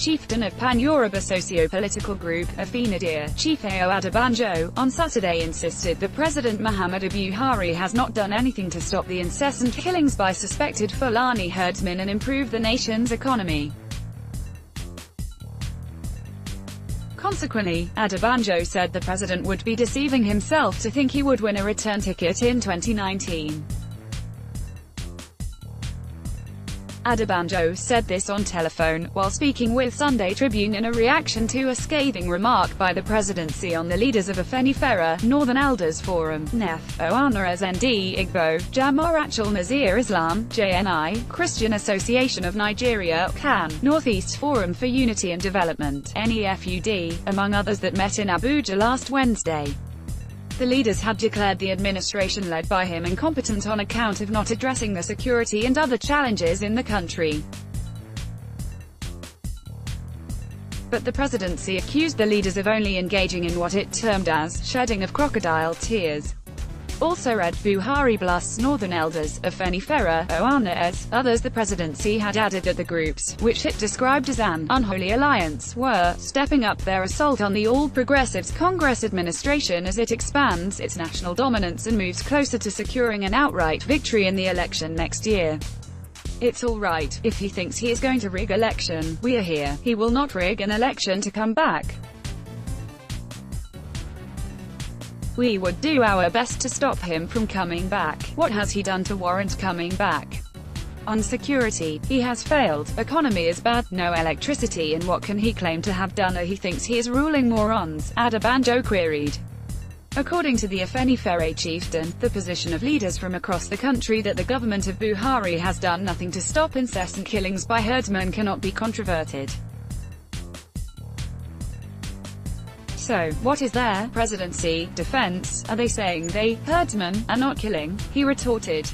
chieftain of Pan-Yoruba socio-political group, Afenifere, Chief Ao Adebanjo, on Saturday insisted that President Muhammadu Buhari has not done anything to stop the incessant killings by suspected Fulani herdsmen and improve the nation's economy. Consequently, Adebanjo said the president would be deceiving himself to think he would win a return ticket in 2019. Adebanjo said this on telephone, while speaking with Sunday Tribune in a reaction to a scathing remark by the presidency on the leaders of Afenifere, Northern Elders Forum, NEF, Oana SND, Igbo, Jama'at al-Nasir Islam, JNI, Christian Association of Nigeria, CAN, Northeast Forum for Unity and Development, NEFUD, among others that met in Abuja last Wednesday. The leaders had declared the administration led by him incompetent on account of not addressing the security and other challenges in the country. But the presidency accused the leaders of only engaging in what it termed as shedding of crocodile tears. Also read, Buhari blasts Northern Elders, Afenifere, Oana as others. The presidency had added that the groups, which it described as an unholy alliance, were stepping up their assault on the All Progressives Congress administration as it expands its national dominance and moves closer to securing an outright victory in the election next year. It's all right, if he thinks he is going to rig election, we are here. He will not rig an election to come back. We would do our best to stop him from coming back. What has he done to warrant coming back? On security, he has failed. Economy is bad, no electricity, and what can he claim to have done? He thinks he is ruling morons, Adebanjo queried. According to the Afenifere chieftain, the position of leaders from across the country that the government of Buhari has done nothing to stop incessant killings by herdsmen cannot be controverted. So, what is their presidency defense? Are they saying they, herdsmen, are not killing? He retorted.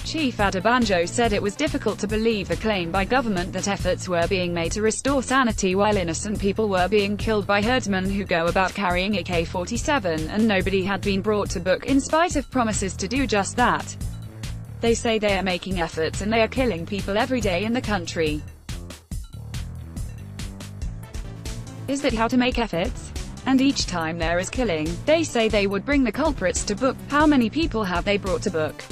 Chief Adebanjo said it was difficult to believe the claim by government that efforts were being made to restore sanity while innocent people were being killed by herdsmen who go about carrying AK-47, and nobody had been brought to book in spite of promises to do just that. They say they are making efforts and they are killing people every day in the country. Is that how to make efforts? And each time there is killing, they say they would bring the culprits to book. How many people have they brought to book?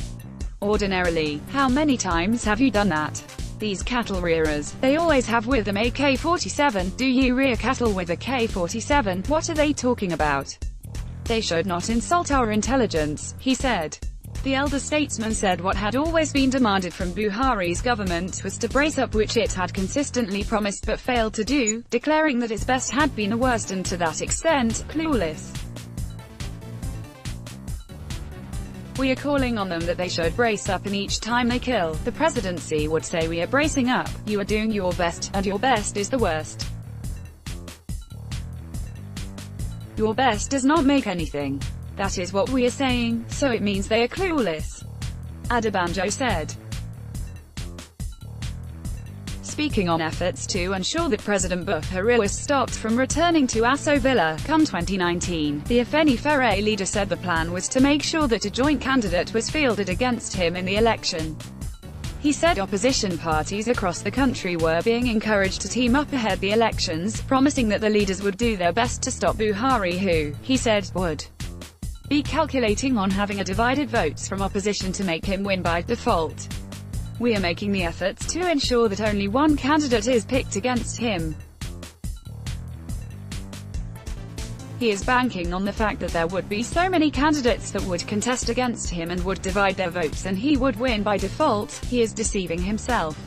Ordinarily, how many times have you done that? These cattle rearers, they always have with them AK-47. Do you rear cattle with a K-47? What are they talking about? They should not insult our intelligence, he said. The elder statesman said what had always been demanded from Buhari's government was to brace up, which it had consistently promised but failed to do, declaring that its best had been the worst and to that extent, clueless. We are calling on them that they should brace up, and each time they kill, the presidency would say we are bracing up, you are doing your best, and your best is the worst. Your best does not make anything. That is what we are saying, so it means they are clueless, Adebanjo said. Speaking on efforts to ensure that President Buhari was stopped from returning to Aso Villa, come 2019, the Afenifere leader said the plan was to make sure that a joint candidate was fielded against him in the election. He said opposition parties across the country were being encouraged to team up ahead the elections, promising that the leaders would do their best to stop Buhari, who, he said, would be calculating on having a divided votes from opposition to make him win by default. We are making the efforts to ensure that only one candidate is picked against him. He is banking on the fact that there would be so many candidates that would contest against him and would divide their votes and he would win by default. He is deceiving himself.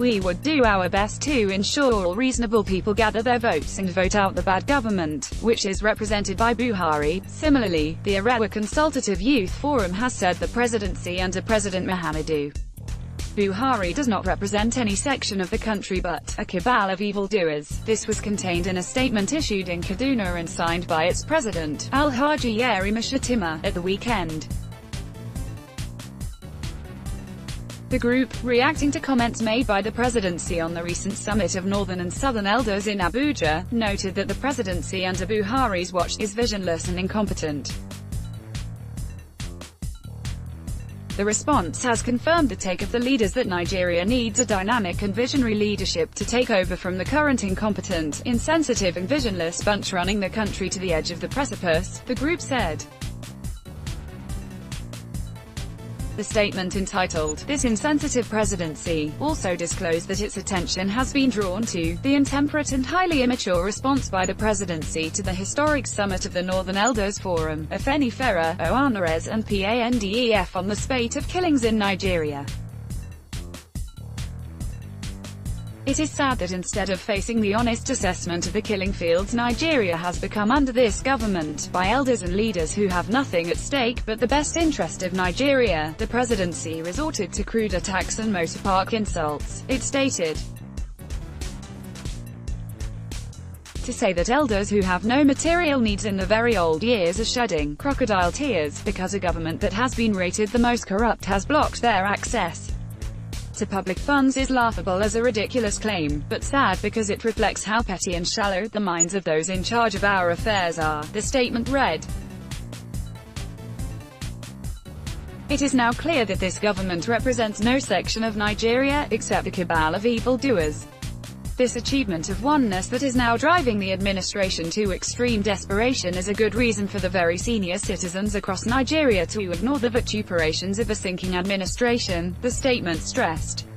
We would do our best to ensure all reasonable people gather their votes and vote out the bad government, which is represented by Buhari. Similarly, the Arewa Consultative Youth Forum has said the presidency under President Muhammadu Buhari does not represent any section of the country but a cabal of evildoers. This was contained in a statement issued in Kaduna and signed by its president, Alhaji Yeri Mashatima, at the weekend. The group, reacting to comments made by the presidency on the recent summit of Northern and Southern Elders in Abuja, noted that the presidency under Buhari's watch is visionless and incompetent. The response has confirmed the take of the leaders that Nigeria needs a dynamic and visionary leadership to take over from the current incompetent, insensitive and visionless bunch running the country to the edge of the precipice, the group said. The statement entitled, "This Insensitive Presidency," also disclosed that its attention has been drawn to the intemperate and highly immature response by the presidency to the historic summit of the Northern Elders Forum, Afenifere, Oanares and PANDEF on the spate of killings in Nigeria. It is sad that instead of facing the honest assessment of the killing fields Nigeria has become under this government, by elders and leaders who have nothing at stake but the best interest of Nigeria, the presidency resorted to crude attacks and motor park insults, it stated. To say that elders who have no material needs in the very old years are shedding crocodile tears, because a government that has been rated the most corrupt has blocked their access to public funds is laughable as a ridiculous claim, but sad because it reflects how petty and shallow the minds of those in charge of our affairs are, the statement read. It is now clear that this government represents no section of Nigeria, except the cabal of evildoers. This achievement of oneness that is now driving the administration to extreme desperation is a good reason for the very senior citizens across Nigeria to ignore the vituperations of a sinking administration, the statement stressed.